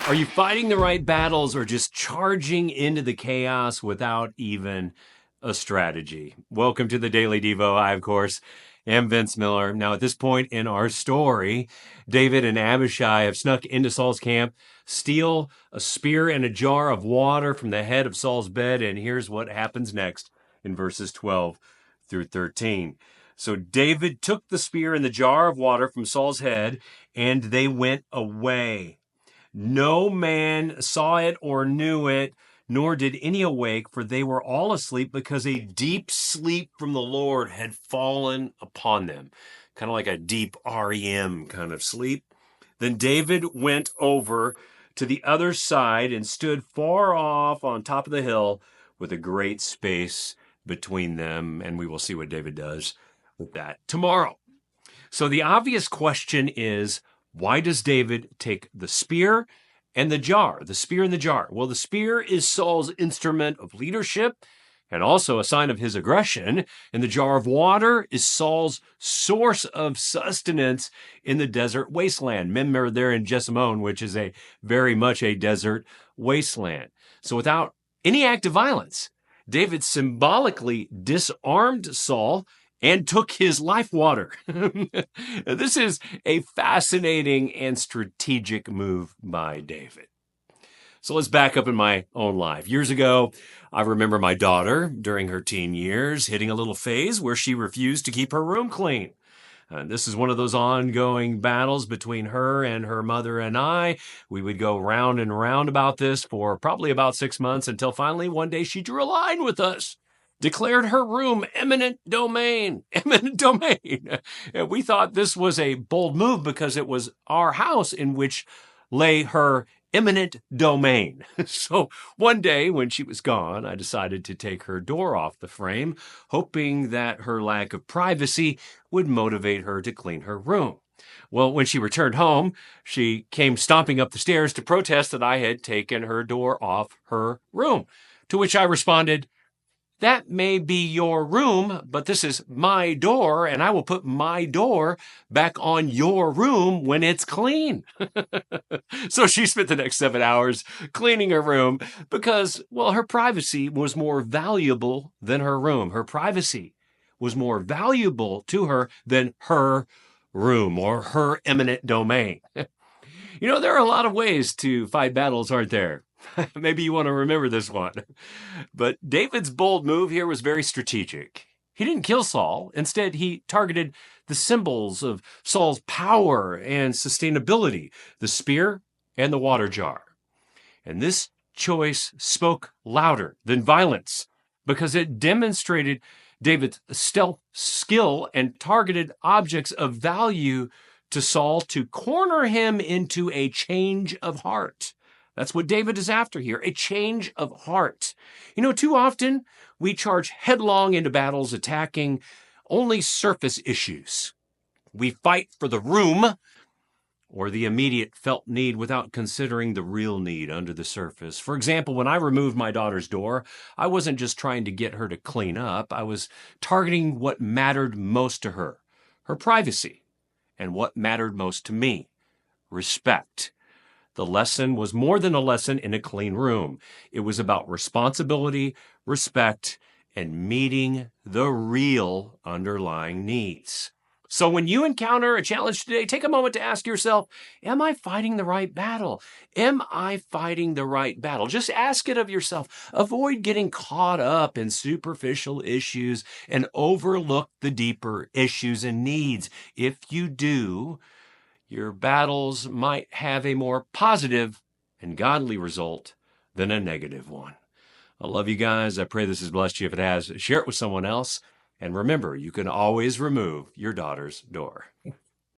Are you fighting the right battles or just charging into the chaos without even a strategy? Welcome to the Daily Devo. I, of course, am Vince Miller. Now, at this point in our story, David and Abishai have snuck into Saul's camp, steal a spear and a jar of water from the head of Saul's bed, and here's what happens next in verses 12 through 13. So David took the spear and the jar of water from Saul's head, and they went away. No man saw it or knew it, nor did any awake, for they were all asleep because a deep sleep from the Lord had fallen upon them. Kind of like a deep REM kind of sleep. Then David went over to the other side and stood far off on top of the hill with a great space between them. And we will see what David does with that tomorrow. So the obvious question is, why does David take the spear and the jar? The spear and the jar. Well, the spear is Saul's instrument of leadership and also a sign of his aggression. And the jar of water is Saul's source of sustenance in the desert wasteland. Remember, they're in Jessamine, which is very much a desert wasteland. So without any act of violence, David symbolically disarmed Saul and took his life water. This is a fascinating and strategic move by David. So let's back up in my own life. Years ago, I remember my daughter, during her teen years, hitting a little phase where she refused to keep her room clean. This is one of those ongoing battles between her and her mother and I. We would go round and round about this for probably about 6 months until finally one day she drew a line with us. Declared her room eminent domain. And we thought this was a bold move because it was our house in which lay her eminent domain. So one day when she was gone, I decided to take her door off the frame, hoping that her lack of privacy would motivate her to clean her room. Well, when she returned home, she came stomping up the stairs to protest that I had taken her door off her room, to which I responded, "That may be your room, but this is my door, and I will put my door back on your room when it's clean." So she spent the next 7 hours cleaning her room because, well, her privacy was more valuable than her room. Her privacy was more valuable to her than her room or her eminent domain. You know, there are a lot of ways to fight battles, aren't there? Maybe you want to remember this one. But David's bold move here was very strategic. He didn't kill Saul. Instead, he targeted the symbols of Saul's power and sustainability, the spear and the water jar. And this choice spoke louder than violence because it demonstrated David's stealth skill and targeted objects of value to Saul to corner him into a change of heart. That's what David is after here, a change of heart. You know, too often we charge headlong into battles attacking only surface issues. We fight for the room or the immediate felt need without considering the real need under the surface. For example, when I removed my daughter's door, I wasn't just trying to get her to clean up. I was targeting what mattered most to her, her privacy, and what mattered most to me, respect. The lesson was more than a lesson in a clean room. It was about responsibility, respect, and meeting the real underlying needs. So when you encounter a challenge today, take a moment to ask yourself, am I fighting the right battle? Am I fighting the right battle? Just ask it of yourself. Avoid getting caught up in superficial issues and overlook the deeper issues and needs. If you do, your battles might have a more positive and godly result than a negative one. I love you guys. I pray this has blessed you. If it has, share it with someone else. And remember, you can always remove your daughter's door.